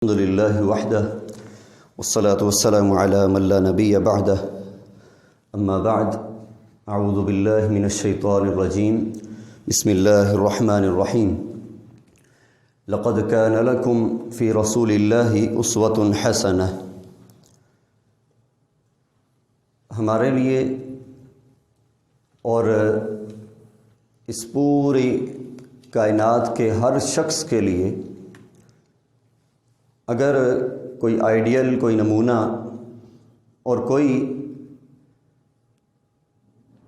الحمد لله وحده والصلاة والسلام على من لا نبي بعده أما بعد أعوذ بالله من الشيطان الرجيم بسم الله الرحمن الرحيم لقد كان لكم في رسول الله أسوة حسنة ہمارے لیے اور اس پوری کائنات کے ہر شخص کے لیے اگر کوئی آئیڈیل، کوئی نمونہ اور کوئی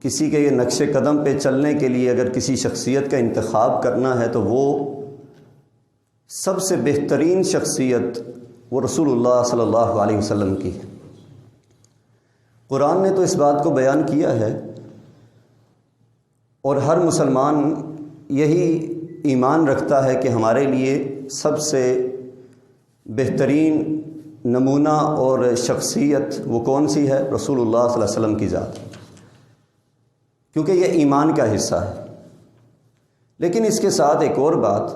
کسی کے نقش قدم پہ چلنے کے لیے اگر کسی شخصیت کا انتخاب کرنا ہے تو وہ سب سے بہترین شخصیت وہ رسول اللہ صلی اللہ علیہ وسلم کی ہے۔ قرآن نے تو اس بات کو بیان کیا ہے اور ہر مسلمان یہی ایمان رکھتا ہے کہ ہمارے لیے سب سے بہترین نمونہ اور شخصیت وہ کون سی ہے؟ رسول اللہ صلی اللہ علیہ وسلم کی ذات، کیونکہ یہ ایمان کا حصہ ہے۔ لیکن اس کے ساتھ ایک اور بات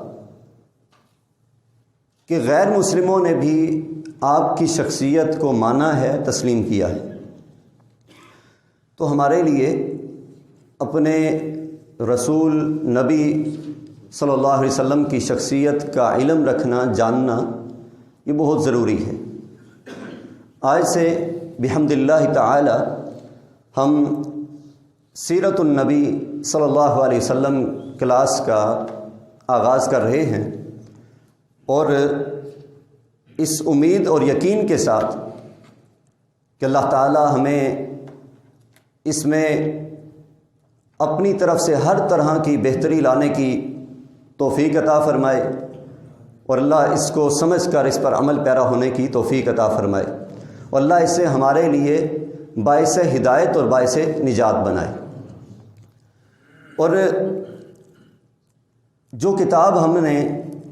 کہ غیر مسلموں نے بھی آپ کی شخصیت کو مانا ہے، تسلیم کیا ہے۔ تو ہمارے لیے اپنے رسول نبی صلی اللہ علیہ وسلم کی شخصیت کا علم رکھنا، جاننا یہ بہت ضروری ہے۔ آج سے بحمد اللہ تعالی ہم سیرت النبی صلی اللہ علیہ وسلم کلاس کا آغاز کر رہے ہیں، اور اس امید اور یقین کے ساتھ کہ اللہ تعالی ہمیں اس میں اپنی طرف سے ہر طرح کی بہتری لانے کی توفیق عطا فرمائے، اور اللہ اس کو سمجھ کر اس پر عمل پیرا ہونے کی توفیق عطا فرمائے، اور اللہ اسے ہمارے لیے باعث ہدایت اور باعث نجات بنائے۔ اور جو کتاب ہم نے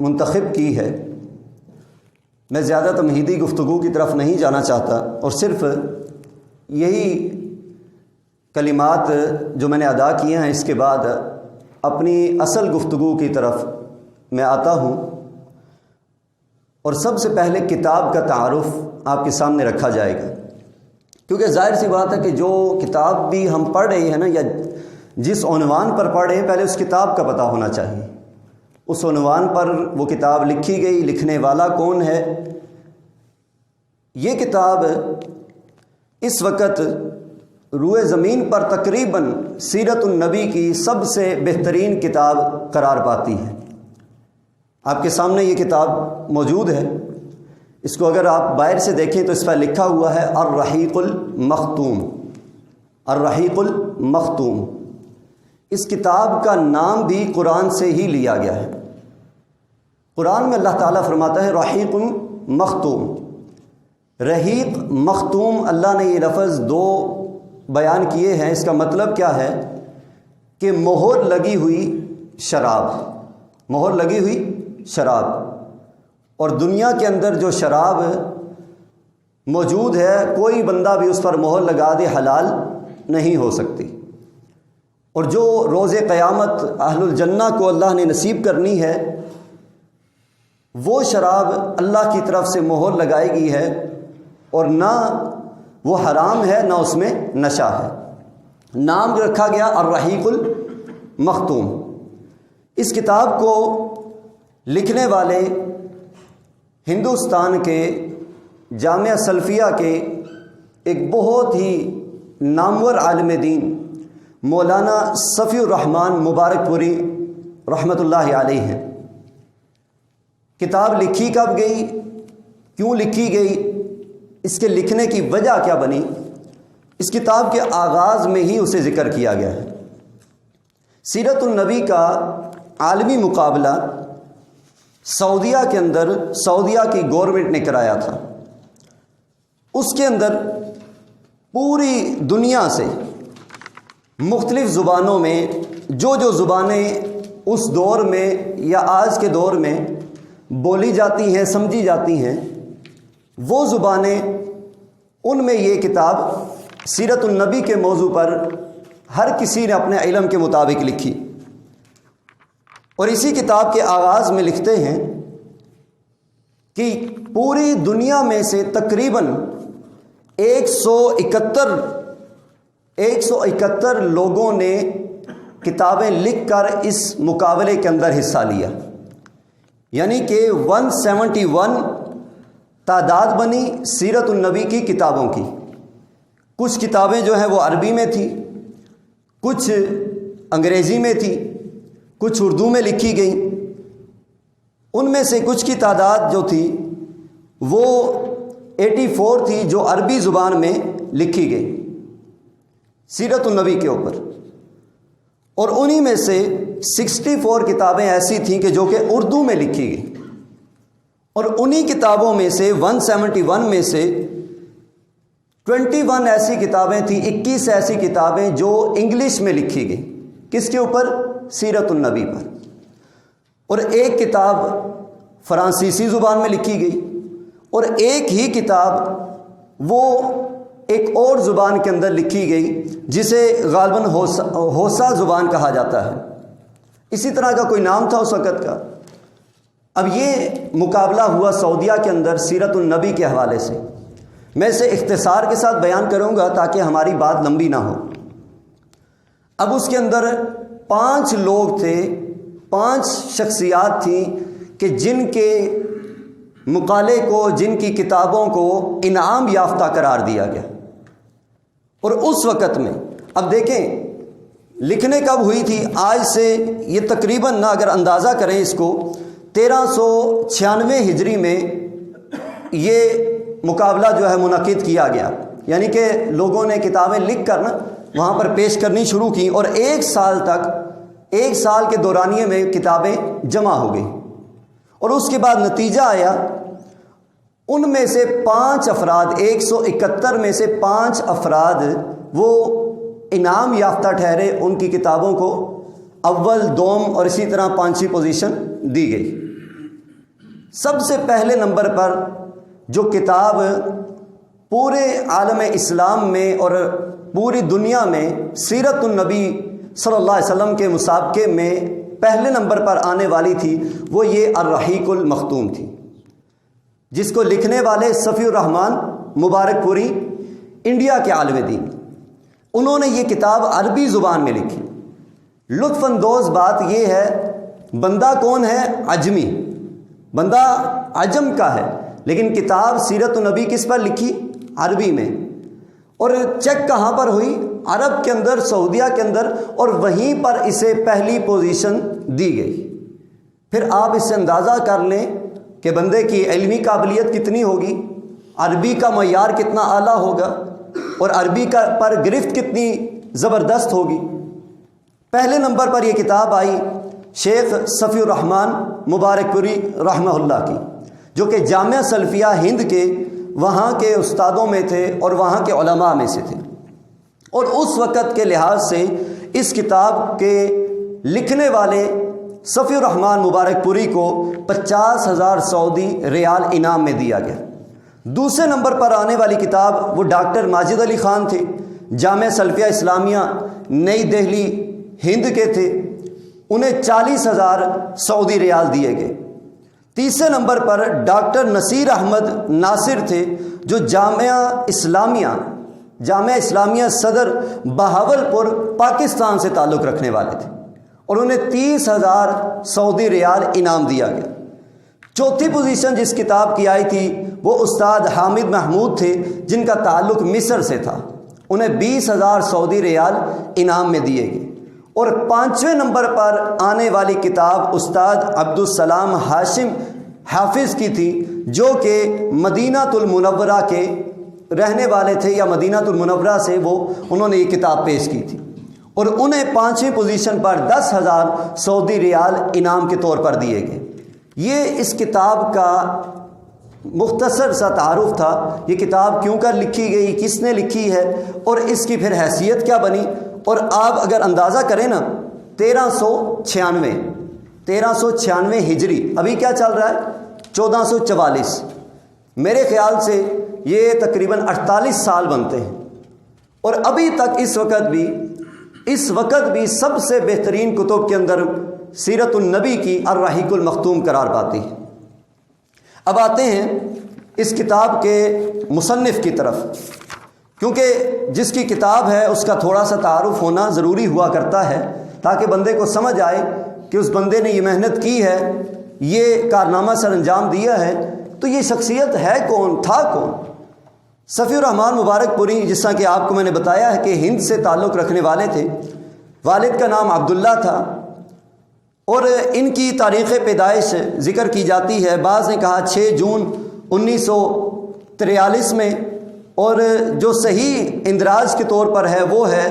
منتخب کی ہے، میں زیادہ تمہیدی گفتگو کی طرف نہیں جانا چاہتا، اور صرف یہی کلمات جو میں نے ادا کیے ہیں اس کے بعد اپنی اصل گفتگو کی طرف میں آتا ہوں۔ اور سب سے پہلے کتاب کا تعارف آپ کے سامنے رکھا جائے گا، کیونکہ ظاہر سی بات ہے کہ جو کتاب بھی ہم پڑھ رہے ہیں نا، یا جس عنوان پر پڑھ رہے ہیں، پہلے اس کتاب کا پتہ ہونا چاہیے، اس عنوان پر وہ کتاب لکھی گئی، لکھنے والا کون ہے۔ یہ کتاب اس وقت روئے زمین پر تقریباً سیرت النبی کی سب سے بہترین کتاب قرار پاتی ہے۔ آپ کے سامنے یہ کتاب موجود ہے، اس کو اگر آپ باہر سے دیکھیں تو اس پر لکھا ہوا ہے الرحیق المختوم، الرحیق المختوم۔ اس کتاب کا نام بھی قرآن سے ہی لیا گیا ہے۔ قرآن میں اللہ تعالیٰ فرماتا ہے رحیق مختوم، رحیق مختوم، اللہ نے یہ لفظ دو بیان کیے ہیں۔ اس کا مطلب کیا ہے کہ مہر لگی ہوئی شراب، مہر لگی ہوئی شراب، اور دنیا کے اندر جو شراب موجود ہے کوئی بندہ بھی اس پر مہر لگا دے حلال نہیں ہو سکتی، اور جو روز قیامت اہل الجنہ کو اللہ نے نصیب کرنی ہے وہ شراب اللہ کی طرف سے مہر لگائی گئی ہے، اور نہ وہ حرام ہے نہ اس میں نشہ ہے۔ نام رکھا گیا الرحیق المختوم۔ اس کتاب کو لکھنے والے ہندوستان کے جامعہ سلفیہ کے ایک بہت ہی نامور عالم دین مولانا صفی الرحمن مبارک پوری رحمۃ اللہ علیہ ہیں۔ کتاب لکھی کب گئی، کیوں لکھی گئی، اس کے لکھنے کی وجہ کیا بنی، اس کتاب کے آغاز میں ہی اسے ذکر کیا گیا ہے۔ سیرت النبی کا عالمی مقابلہ سعودیہ کے اندر سعودیہ کی گورنمنٹ نے کرایا تھا۔ اس کے اندر پوری دنیا سے مختلف زبانوں میں جو زبانیں اس دور میں یا آج کے دور میں بولی جاتی ہیں، سمجھی جاتی ہیں، وہ زبانیں، ان میں یہ کتاب سیرت النبی کے موضوع پر ہر کسی نے اپنے علم کے مطابق لکھی۔ اور اسی کتاب کے آغاز میں لکھتے ہیں کہ پوری دنیا میں سے تقریباً 171 لوگوں نے کتابیں لکھ کر اس مقابلے کے اندر حصہ لیا، یعنی کہ 171 تعداد بنی سیرت النبی کی کتابوں کی۔ کچھ کتابیں جو ہیں وہ عربی میں تھی، کچھ انگریزی میں تھی، کچھ اردو میں لکھی گئیں۔ ان میں سے کچھ کی تعداد جو تھی وہ 84 تھی جو عربی زبان میں لکھی گئی سیرت النبی کے اوپر، اور انہی میں سے 64 کتابیں ایسی تھیں کہ جو کہ اردو میں لکھی گئی، اور انہی کتابوں میں سے 171 میں سے 21 ایسی کتابیں تھیں، 21 ایسی کتابیں جو انگلش میں لکھی گئی۔ کس کے اوپر؟ سیرت النبی پر۔ اور ایک کتاب فرانسیسی زبان میں لکھی گئی، اور ایک ہی کتاب وہ ایک اور زبان کے اندر لکھی گئی جسے غالباً ہوسا زبان کہا جاتا ہے، اسی طرح کا کوئی نام تھا اس وقت کا۔ اب یہ مقابلہ ہوا سعودیہ کے اندر سیرت النبی کے حوالے سے۔ میں اسے اختصار کے ساتھ بیان کروں گا تاکہ ہماری بات لمبی نہ ہو۔ اب اس کے اندر 5 لوگ تھے، 5 شخصیات تھیں کہ جن کے مقالے کو، جن کی کتابوں کو انعام یافتہ قرار دیا گیا۔ اور اس وقت میں، اب دیکھیں لکھنے کب ہوئی تھی، آج سے یہ تقریباً نہ اگر اندازہ کریں اس کو 1396 ہجری میں یہ مقابلہ جو ہے منعقد کیا گیا، یعنی کہ لوگوں نے کتابیں لکھ کر نا وہاں پر پیش کرنی شروع کی، اور 1 سال تک، 1 سال کے دورانیے میں کتابیں جمع ہو گئی، اور اس کے بعد نتیجہ آیا ان میں سے 5 افراد، 171 میں سے 5 افراد وہ انعام یافتہ ٹھہرے، ان کی کتابوں کو اول، دوم اور اسی طرح 5ویں پوزیشن دی گئی۔ سب سے پہلے نمبر پر جو کتاب پورے عالم اسلام میں اور پوری دنیا میں سیرت النبی صلی اللہ علیہ وسلم کے مسابقے میں پہلے نمبر پر آنے والی تھی، وہ یہ الرحیق المختوم تھی، جس کو لکھنے والے صفی الرحمان مبارک پوری انڈیا کے عالم دین، انہوں نے یہ کتاب عربی زبان میں لکھی۔ لطف اندوز بات یہ ہے، بندہ کون ہے؟ عجمی، بندہ عجم کا ہے، لیکن کتاب سیرت النبی کس پر لکھی؟ عربی میں۔ اور چیک کہاں پر ہوئی؟ عرب کے اندر، سعودیہ کے اندر، اور وہیں پر اسے پہلی پوزیشن دی گئی۔ پھر آپ اس سے اندازہ کر لیں کہ بندے کی علمی قابلیت کتنی ہوگی، عربی کا معیار کتنا اعلیٰ ہوگا، اور عربی کا پر گرفت کتنی زبردست ہوگی۔ پہلے نمبر پر یہ کتاب آئی شیخ صفی الرحمان مبارک پوری رحمہ اللہ کی، جو کہ جامعہ سلفیہ ہند کے وہاں کے استادوں میں تھے اور وہاں کے علماء میں سے تھے، اور اس وقت کے لحاظ سے اس کتاب کے لکھنے والے صفی الرحمان مبارک پوری کو 50,000 سعودی ریال انعام میں دیا گیا۔ دوسرے نمبر پر آنے والی کتاب وہ ڈاکٹر ماجد علی خان تھے، جامعہ سلفیہ اسلامیہ نئی دہلی ہند کے تھے، انہیں 40,000 سعودی ریال دیے گئے۔ تیسرے نمبر پر ڈاکٹر نصیر احمد ناصر تھے، جو جامعہ اسلامیہ صدر بہاولپور پاکستان سے تعلق رکھنے والے تھے، اور انہیں 30,000 سعودی ریال انعام دیا گیا۔ چوتھی پوزیشن جس کتاب کی آئی تھی وہ استاد حامد محمود تھے، جن کا تعلق مصر سے تھا، انہیں 20,000 سعودی ریال انعام میں دیے گئے۔ اور 5ویں نمبر پر آنے والی کتاب استاد عبدالسلام ہاشم حافظ کی تھی، جو کہ مدینہ المنورہ کے رہنے والے تھے، یا مدینہ المنورہ سے انہوں نے یہ کتاب پیش کی تھی، اور انہیں 5ویں پوزیشن پر 10,000 سعودی ریال انعام کے طور پر دیے گئے۔ یہ اس کتاب کا مختصر سا تعارف تھا، یہ کتاب کیوں کر لکھی گئی، کس نے لکھی ہے، اور اس کی پھر حیثیت کیا بنی۔ اور آپ اگر اندازہ کریں نا 1396 ہجری، ابھی کیا چل رہا ہے 1444، میرے خیال سے یہ تقریباً 48 سال بنتے ہیں، اور ابھی تک اس وقت بھی سب سے بہترین کتب کے اندر سیرت النبی کی الرحیق المختوم قرار پاتی ہے۔ اب آتے ہیں اس کتاب کے مصنف کی طرف، کیونکہ جس کی کتاب ہے اس کا تھوڑا سا تعارف ہونا ضروری ہوا کرتا ہے تاکہ بندے کو سمجھ آئے کہ اس بندے نے یہ محنت کی ہے، یہ کارنامہ سر انجام دیا ہے، تو یہ شخصیت ہے کون، تھا کون۔ صفی الرحمن مبارک پوری، جس طرح کہ آپ کو میں نے بتایا ہے کہ ہند سے تعلق رکھنے والے تھے، والد کا نام عبداللہ تھا، اور ان کی تاریخ پیدائش ذکر کی جاتی ہے، بعض نے کہا 6 جون 1943 میں، اور جو صحیح اندراج کے طور پر ہے وہ ہے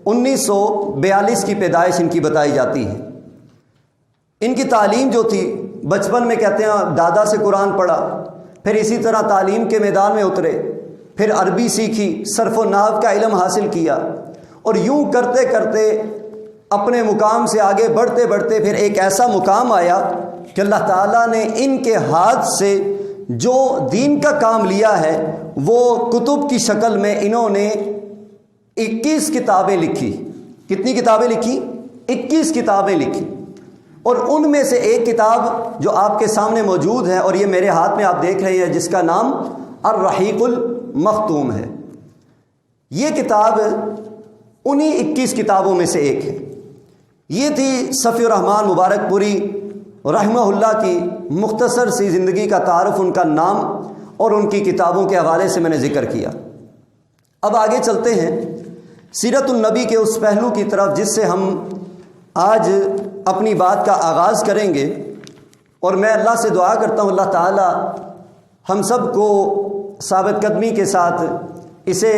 1942 کی پیدائش ان کی بتائی جاتی ہے۔ ان کی تعلیم جو تھی، بچپن میں کہتے ہیں دادا سے قرآن پڑھا، پھر اسی طرح تعلیم کے میدان میں اترے، پھر عربی سیکھی، صرف و نحو کا علم حاصل کیا، اور یوں کرتے کرتے اپنے مقام سے آگے بڑھتے بڑھتے پھر ایک ایسا مقام آیا کہ اللہ تعالیٰ نے ان کے ہاتھ سے جو دین کا کام لیا ہے وہ کتب کی شکل میں انہوں نے 21 کتابیں لکھی۔ کتنی کتابیں لکھی؟ 21 کتابیں لکھی، اور ان میں سے ایک کتاب جو آپ کے سامنے موجود ہے اور یہ میرے ہاتھ میں آپ دیکھ رہے ہیں، جس کا نام الرحیق المختوم ہے۔ یہ کتاب انہی 21 کتابوں میں سے ایک ہے۔ یہ تھی صفی الرحمن مبارک پوری رحمہ اللہ کی مختصر سی زندگی کا تعارف، ان کا نام اور ان کی کتابوں کے حوالے سے میں نے ذکر کیا۔ اب آگے چلتے ہیں سیرت النبی کے اس پہلو کی طرف جس سے ہم آج اپنی بات کا آغاز کریں گے، اور میں اللہ سے دعا کرتا ہوں اللہ تعالی ہم سب کو ثابت قدمی کے ساتھ اسے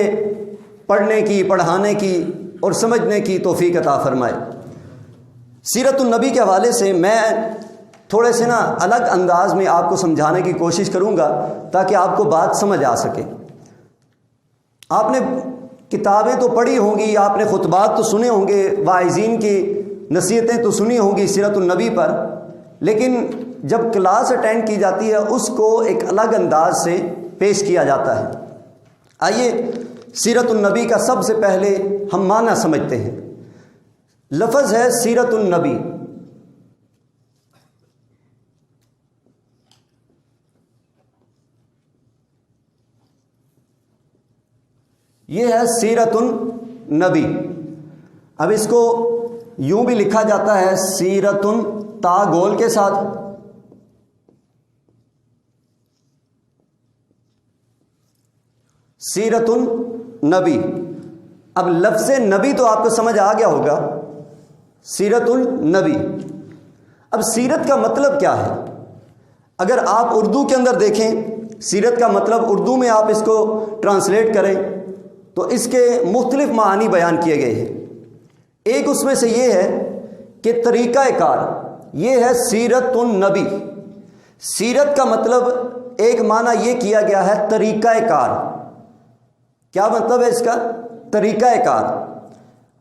پڑھنے کی، پڑھانے کی اور سمجھنے کی توفیق عطا فرمائے۔ سیرت النبی کے حوالے سے میں تھوڑے سے الگ انداز میں آپ کو سمجھانے کی کوشش کروں گا تاکہ آپ کو بات سمجھ آ سکے۔ آپ نے کتابیں تو پڑھی ہوں گی، آپ نے خطبات تو سنے ہوں گے، واعظین کی نصیحتیں تو سنی ہوں گی سیرت النبی پر، لیکن جب کلاس اٹینڈ کی جاتی ہے اس کو ایک الگ انداز سے پیش کیا جاتا ہے۔ آئیے سیرت النبی کا سب سے پہلے ہم معنی سمجھتے ہیں۔ لفظ ہے سیرت النبی، یہ ہے سیرت النبی۔ اب اس کو یوں بھی لکھا جاتا ہے سیرت تا گول کے ساتھ، سیرت النبی۔ اب لفظ نبی تو آپ کو سمجھ آ گیا ہوگا، سیرت النبی۔ اب سیرت کا مطلب کیا ہے؟ اگر آپ اردو کے اندر دیکھیں سیرت کا مطلب، اردو میں آپ اس کو ٹرانسلیٹ کریں تو اس کے مختلف معانی بیان کیے گئے ہیں۔ ایک اس میں سے یہ ہے کہ طریقہ کار، یہ ہے سیرت النبی۔ سیرت کا مطلب ایک معنی یہ کیا گیا ہے طریقہ کار۔ کیا مطلب ہے اس کا؟ طریقہ کار۔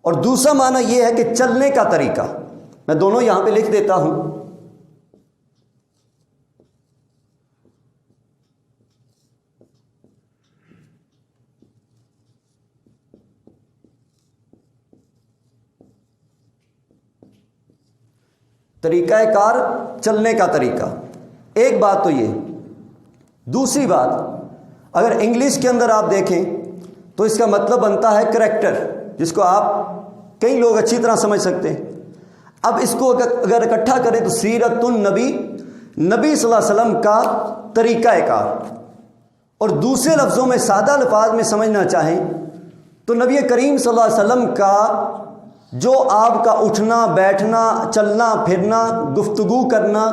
اور دوسرا معنی یہ ہے کہ چلنے کا طریقہ۔ میں دونوں یہاں پہ لکھ دیتا ہوں۔ طریقہ کار، چلنے کا طریقہ، ایک بات تو یہ۔ دوسری بات، اگر انگلش کے اندر آپ دیکھیں تو اس کا مطلب بنتا ہے کریکٹر، جس کو آپ کئی لوگ اچھی طرح سمجھ سکتے ہیں۔ اب اس کو اگر اکٹھا کریں تو سیرت النبی، نبی صلی اللہ علیہ وسلم کا طریقہ کار۔ اور دوسرے لفظوں میں، سادہ الفاظ میں سمجھنا چاہیں تو نبی کریم صلی اللہ علیہ وسلم کا جو آپ کا اٹھنا بیٹھنا، چلنا پھرنا، گفتگو کرنا،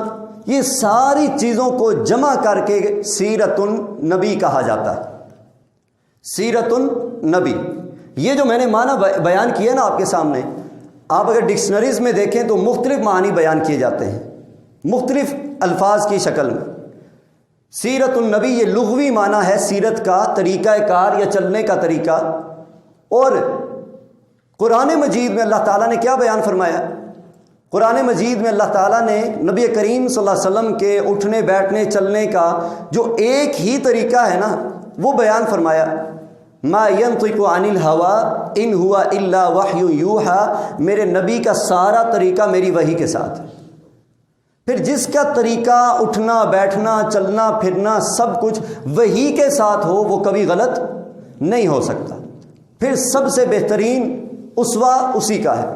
یہ ساری چیزوں کو جمع کر کے سیرت النبی کہا جاتا ہے۔ سیرت النبی، یہ جو میں نے معنی بیان کیا نا آپ کے سامنے، آپ اگر ڈکشنریز میں دیکھیں تو مختلف معنی بیان کیے جاتے ہیں مختلف الفاظ کی شکل میں۔ سیرت النبی یہ لغوی معنی ہے سیرت کا، طریقہ کار یا چلنے کا طریقہ۔ اور قرآن مجید میں اللہ تعالیٰ نے کیا بیان فرمایا؟ قرآن مجید میں اللہ تعالیٰ نے نبی کریم صلی اللہ علیہ وسلم کے اٹھنے بیٹھنے چلنے کا جو ایک ہی طریقہ ہے نا، وہ بیان فرمایا۔ ما ینطق عن الہوی ان ہوا الا وحی یوحی، میرے نبی کا سارا طریقہ میری وحی کے ساتھ۔ پھر جس کا طریقہ اٹھنا بیٹھنا چلنا پھرنا سب کچھ وہی کے ساتھ ہو وہ کبھی غلط نہیں ہو سکتا۔ پھر سب سے بہترین اسوہ اسی کا ہے۔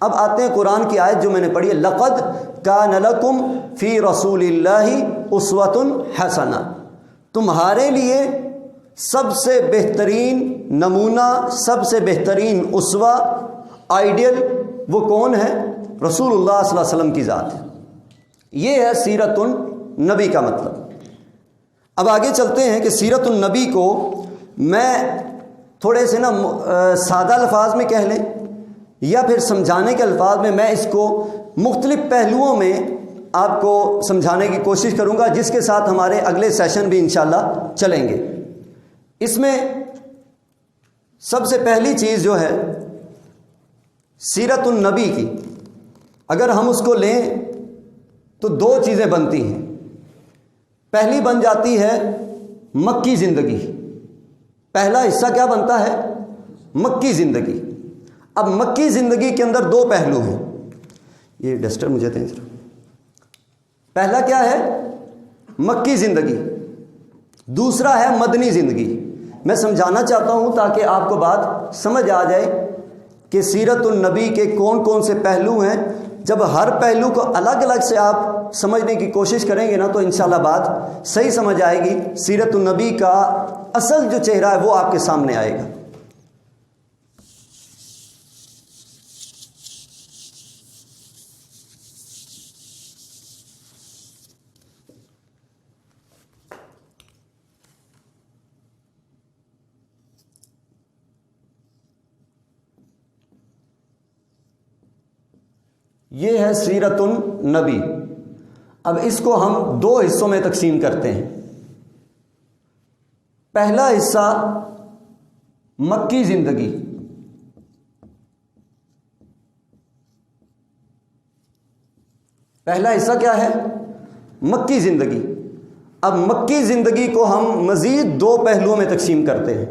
اب آتے ہیں قرآن کی آیت جو میں نے پڑھی ہے، لقد کان لکم فی رسول اللہ اسوۃ حسنہ، تمہارے لیے سب سے بہترین نمونہ، سب سے بہترین اسوہ، آئیڈیل وہ کون ہے؟ رسول اللہ صلی اللہ علیہ وسلم کی ذات ہے۔ یہ ہے سیرت النبی کا مطلب۔ اب آگے چلتے ہیں کہ سیرت النبی کو میں تھوڑے سے سادہ الفاظ میں کہہ لیں یا پھر سمجھانے کے الفاظ میں، میں اس کو مختلف پہلوؤں میں آپ کو سمجھانے کی کوشش کروں گا، جس کے ساتھ ہمارے اگلے سیشن بھی انشاءاللہ چلیں گے۔ اس میں سب سے پہلی چیز جو ہے سیرت النبی کی، اگر ہم اس کو لیں تو دو چیزیں بنتی ہیں۔ پہلی بن جاتی ہے مکی زندگی، پہلا حصہ کیا بنتا ہے؟ مکی زندگی۔ اب مکی زندگی کے اندر دو پہلو ہیں، یہ ڈسٹر مجھے دیں ذرا۔ پہلا کیا ہے؟ مکی زندگی، دوسرا ہے مدنی زندگی۔ میں سمجھانا چاہتا ہوں تاکہ آپ کو بات سمجھ آ جائے کہ سیرت النبی کے کون کون سے پہلو ہیں۔ جب ہر پہلو کو الگ الگ سے آپ سمجھنے کی کوشش کریں گے نا تو انشاءاللہ بات صحیح سمجھ آئے گی، سیرت النبی کا اصل جو چہرہ ہے وہ آپ کے سامنے آئے گا۔ یہ ہے سیرت النبی۔ اب اس کو ہم دو حصوں میں تقسیم کرتے ہیں۔ پہلا حصہ مکی زندگی، پہلا حصہ کیا ہے؟ مکی زندگی۔ اب مکی زندگی کو ہم مزید دو پہلوؤں میں تقسیم کرتے ہیں۔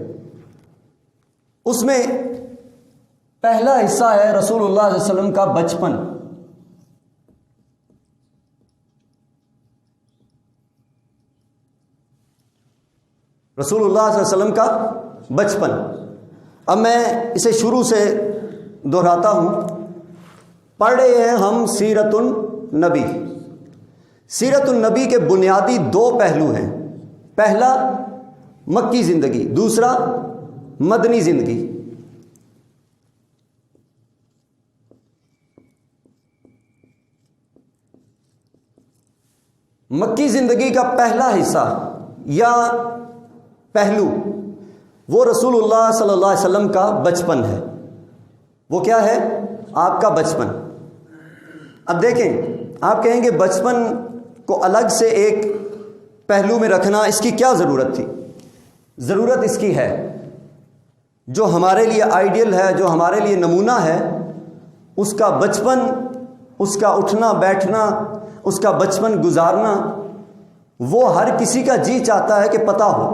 اس میں پہلا حصہ ہے رسول اللہ صلی اللہ علیہ وسلم کا بچپن۔ رسول اللہ صلی اللہ علیہ وسلم کا بچپن۔ اب میں اسے شروع سے دہراتا ہوں۔ پڑھ رہے ہیں ہم سیرت النبی۔ سیرت النبی کے بنیادی دو پہلو ہیں، پہلا مکی زندگی، دوسرا مدنی زندگی۔ مکی زندگی کا پہلا حصہ یا پہلو وہ رسول اللہ صلی اللہ علیہ وسلم کا بچپن ہے۔ وہ کیا ہے؟ آپ کا بچپن۔ اب دیکھیں، آپ کہیں گے بچپن کو الگ سے ایک پہلو میں رکھنا اس کی کیا ضرورت تھی؟ ضرورت اس کی ہے، جو ہمارے لیے آئیڈیل ہے، جو ہمارے لیے نمونہ ہے، اس کا بچپن، اس کا اٹھنا بیٹھنا، اس کا بچپن گزارنا، وہ ہر کسی کا جی چاہتا ہے کہ پتہ ہو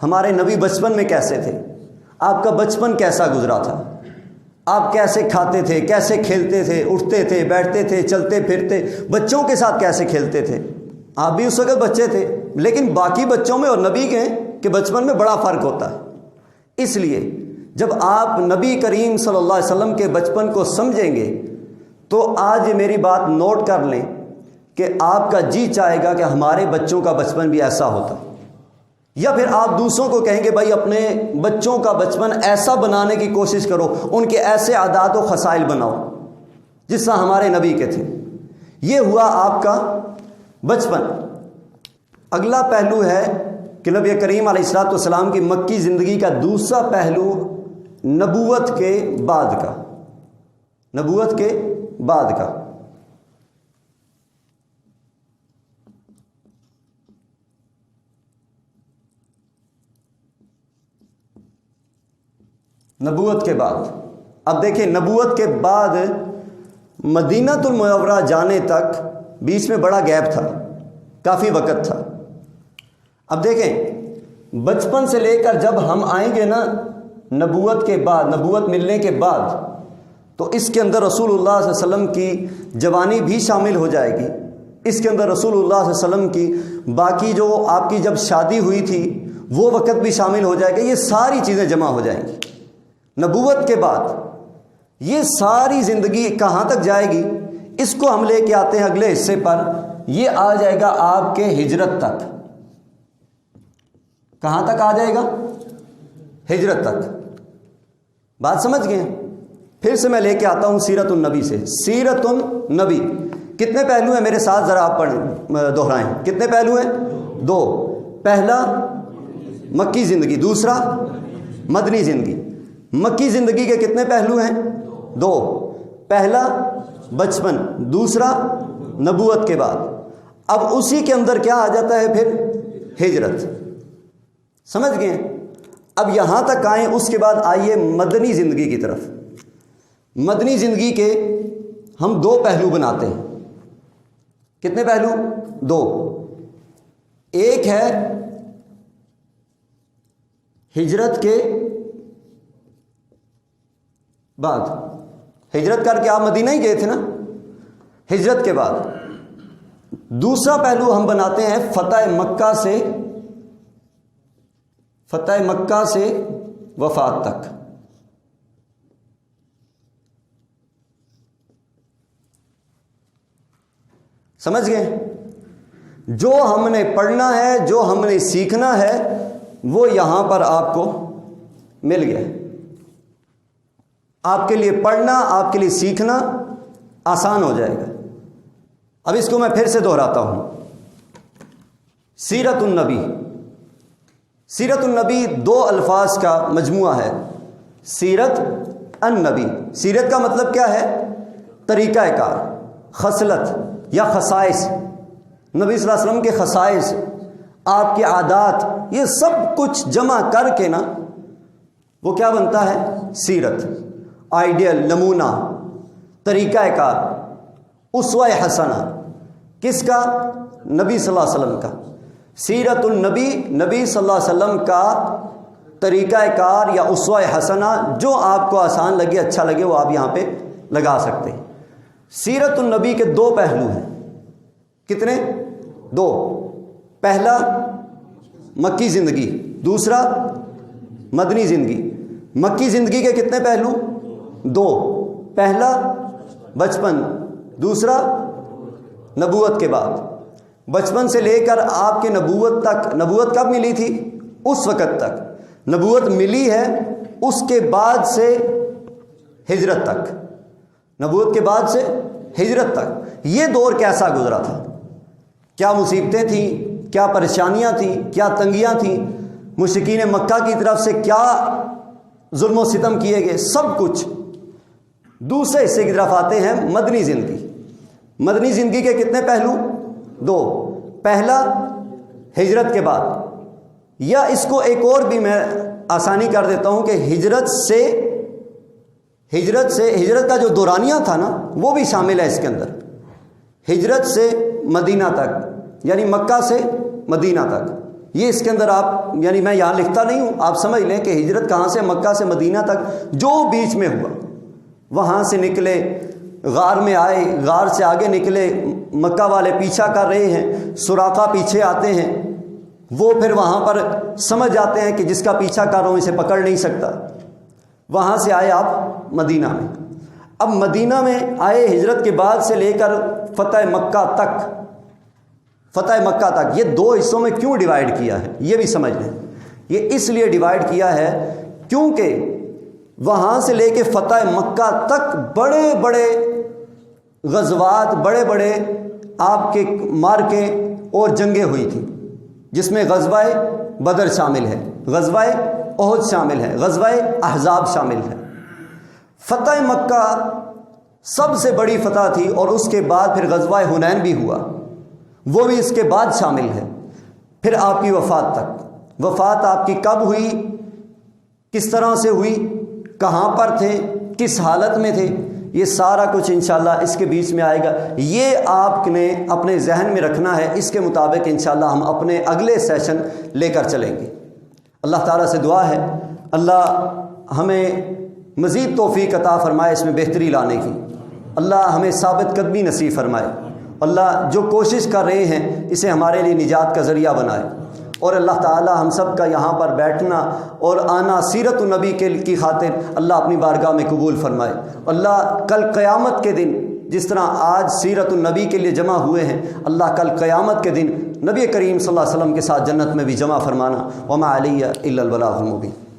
ہمارے نبی بچپن میں کیسے تھے، آپ کا بچپن کیسا گزرا تھا، آپ کیسے کھاتے تھے، کیسے کھیلتے تھے، اٹھتے تھے، بیٹھتے تھے، چلتے پھرتے، بچوں کے ساتھ کیسے کھیلتے تھے۔ آپ بھی اس وقت بچے تھے، لیکن باقی بچوں میں اور نبی کے بچپن میں بڑا فرق ہوتا ہے۔ اس لیے جب آپ نبی کریم صلی اللہ علیہ وسلم کے بچپن کو سمجھیں گے تو آج یہ میری بات نوٹ کر لیں کہ آپ کا جی چاہے گا کہ ہمارے بچوں کا بچپن بھی ایسا ہوتا، یا پھر آپ دوسروں کو کہیں گے بھائی اپنے بچوں کا بچپن ایسا بنانے کی کوشش کرو، ان کے ایسے عادات و خصائل بناؤ جس طرح ہمارے نبی کے تھے۔ یہ ہوا آپ کا بچپن۔ اگلا پہلو ہے کہ نبی کریم علیہ الصلوۃ والسلام کی مکی زندگی کا دوسرا پہلو نبوت کے بعد کا، نبوت کے بعد کا۔ نبوت کے بعد، اب دیکھیں نبوت کے بعد مدینہ المنورہ جانے تک بیچ میں بڑا گیپ تھا، کافی وقت تھا۔ اب دیکھیں بچپن سے لے کر جب ہم آئیں گے نا نبوت کے بعد، نبوت ملنے کے بعد، تو اس کے اندر رسول اللہ صلی اللہ علیہ وسلم کی جوانی بھی شامل ہو جائے گی، اس کے اندر رسول اللہ صلی اللہ علیہ وسلم کی باقی جو آپ کی جب شادی ہوئی تھی وہ وقت بھی شامل ہو جائے گا، یہ ساری چیزیں جمع ہو جائیں گی۔ نبوت کے بعد یہ ساری زندگی کہاں تک جائے گی، اس کو ہم لے کے آتے ہیں اگلے حصے پر، یہ آ جائے گا آپ کے ہجرت تک۔ کہاں تک آ جائے گا؟ ہجرت تک۔ بات سمجھ گئے؟ پھر سے میں لے کے آتا ہوں سیرت النبی سے۔ سیرت النبی کتنے پہلو ہیں میرے ساتھ ذرا آپ دہرائیں، کتنے پہلو ہیں؟ 2۔ پہلا مکی زندگی، دوسرا مدنی زندگی۔ مکی زندگی کے کتنے پہلو ہیں؟ 2۔ پہلا بچپن، دوسرا نبوت کے بعد۔ اب اسی کے اندر کیا آ جاتا ہے پھر؟ ہجرت۔ سمجھ گئے؟ اب یہاں تک آئیں، اس کے بعد آئیے مدنی زندگی کی طرف۔ مدنی زندگی کے ہم 2 پہلو بناتے ہیں۔ کتنے پہلو؟ 2۔ ایک ہے ہجرت کے بعد، ہجرت کر کے آپ مدینہ ہی گئے تھے نا، ہجرت کے بعد۔ دوسرا پہلو ہم بناتے ہیں فتح مکہ سے وفات تک۔ سمجھ گئے؟ جو ہم نے پڑھنا ہے، جو ہم نے سیکھنا ہے، وہ یہاں پر آپ کو مل گیا۔ آپ کے لیے پڑھنا، آپ کے لیے سیکھنا آسان ہو جائے گا۔ اب اس کو میں پھر سے دہراتا ہوں۔ سیرت النبی، سیرت النبی 2 الفاظ کا مجموعہ ہے۔ سیرت النبی، سیرت کا مطلب کیا ہے؟ طریقہ کار، خصلت یا خصائص، نبی صلی اللہ علیہ وسلم کے خصائص، آپ کے عادات، یہ سب کچھ جمع کر کے نا وہ کیا بنتا ہے؟ سیرت۔ آئیڈیل، نمونہ، طریقہ کار، اسوہ حسنہ، کس کا؟ نبی صلی اللہ علیہ وسلم کا۔ سیرت النبی، نبی صلی اللہ علیہ وسلم کا طریقہ کار یا اسوہ حسنہ، جو آپ کو آسان لگے، اچھا لگے، وہ آپ یہاں پہ لگا سکتے ہیں۔ سیرت النبی کے 2 پہلو ہیں۔ کتنے؟ 2۔ پہلا مکی زندگی، دوسرا مدنی زندگی۔ مکی زندگی کے کتنے پہلو؟ 2۔ پہلا بچپن، دوسرا نبوت کے بعد۔ بچپن سے لے کر آپ کے نبوت تک، نبوت کب ملی تھی؟ اس وقت تک نبوت ملی ہے، اس کے بعد سے ہجرت تک، نبوت کے بعد سے ہجرت تک یہ دور کیسا گزرا تھا؟ کیا مصیبتیں تھیں؟ کیا پریشانیاں تھیں؟ کیا تنگیاں تھیں؟ مشرکین مکہ کی طرف سے کیا ظلم و ستم کیے گئے؟ سب کچھ۔ دوسرے حصے کی طرف آتے ہیں، مدنی زندگی۔ مدنی زندگی کے کتنے پہلو؟ 2۔ پہلا ہجرت کے بعد، یا اس کو ایک اور بھی میں آسانی کر دیتا ہوں کہ ہجرت کا جو دورانیہ تھا نا وہ بھی شامل ہے اس کے اندر۔ ہجرت سے مدینہ تک، یعنی مکہ سے مدینہ تک، یہ اس کے اندر آپ، یعنی میں یہاں لکھتا نہیں ہوں، آپ سمجھ لیں کہ ہجرت کہاں سے؟ مکہ سے مدینہ تک، جو بیچ میں ہوا، وہاں سے نکلے، غار میں آئے، غار سے آگے نکلے، مکہ والے پیچھا کر رہے ہیں، سراقہ پیچھے آتے ہیں، وہ پھر وہاں پر سمجھ جاتے ہیں کہ جس کا پیچھا کر رہا ہوں اسے پکڑ نہیں سکتا۔ وہاں سے آئے آپ مدینہ میں۔ اب مدینہ میں آئے، ہجرت کے بعد سے لے کر فتح مکہ تک، یہ 2 حصوں میں کیوں ڈیوائیڈ کیا ہے یہ بھی سمجھ لیں۔ یہ اس لیے ڈیوائیڈ کیا ہے کیونکہ وہاں سے لے کے فتح مکہ تک بڑے بڑے غزوات، بڑے بڑے آپ کے مارکے اور جنگیں ہوئی تھیں، جس میں غزوہ بدر شامل ہے، غزوہ احد شامل ہے، غزوہ احزاب شامل ہے۔ فتح مکہ سب سے بڑی فتح تھی، اور اس کے بعد پھر غزوہ حنین بھی ہوا، وہ بھی اس کے بعد شامل ہے۔ پھر آپ کی وفات تک، وفات آپ کی کب ہوئی، کس طرح سے ہوئی، کہاں پر تھے، کس حالت میں تھے، یہ سارا کچھ انشاءاللہ اس کے بیچ میں آئے گا۔ یہ آپ نے اپنے ذہن میں رکھنا ہے، اس کے مطابق انشاءاللہ ہم اپنے اگلے سیشن لے کر چلیں گے۔ اللہ تعالیٰ سے دعا ہے اللہ ہمیں مزید توفیق عطا فرمائے اس میں بہتری لانے کی، اللہ ہمیں ثابت قدمی نصیب فرمائے، اللہ جو کوشش کر رہے ہیں اسے ہمارے لیے نجات کا ذریعہ بنائے، اور اللہ تعالی ہم سب کا یہاں پر بیٹھنا اور آنا سیرت النبی کی خاطر اللہ اپنی بارگاہ میں قبول فرمائے۔ اللہ کل قیامت کے دن جس طرح آج سیرت النبی کے لیے جمع ہوئے ہیں، اللہ کل قیامت کے دن نبی کریم صلی اللہ علیہ وسلم کے ساتھ جنت میں بھی جمع فرمانا۔ وما علی الا البلاغ المبین۔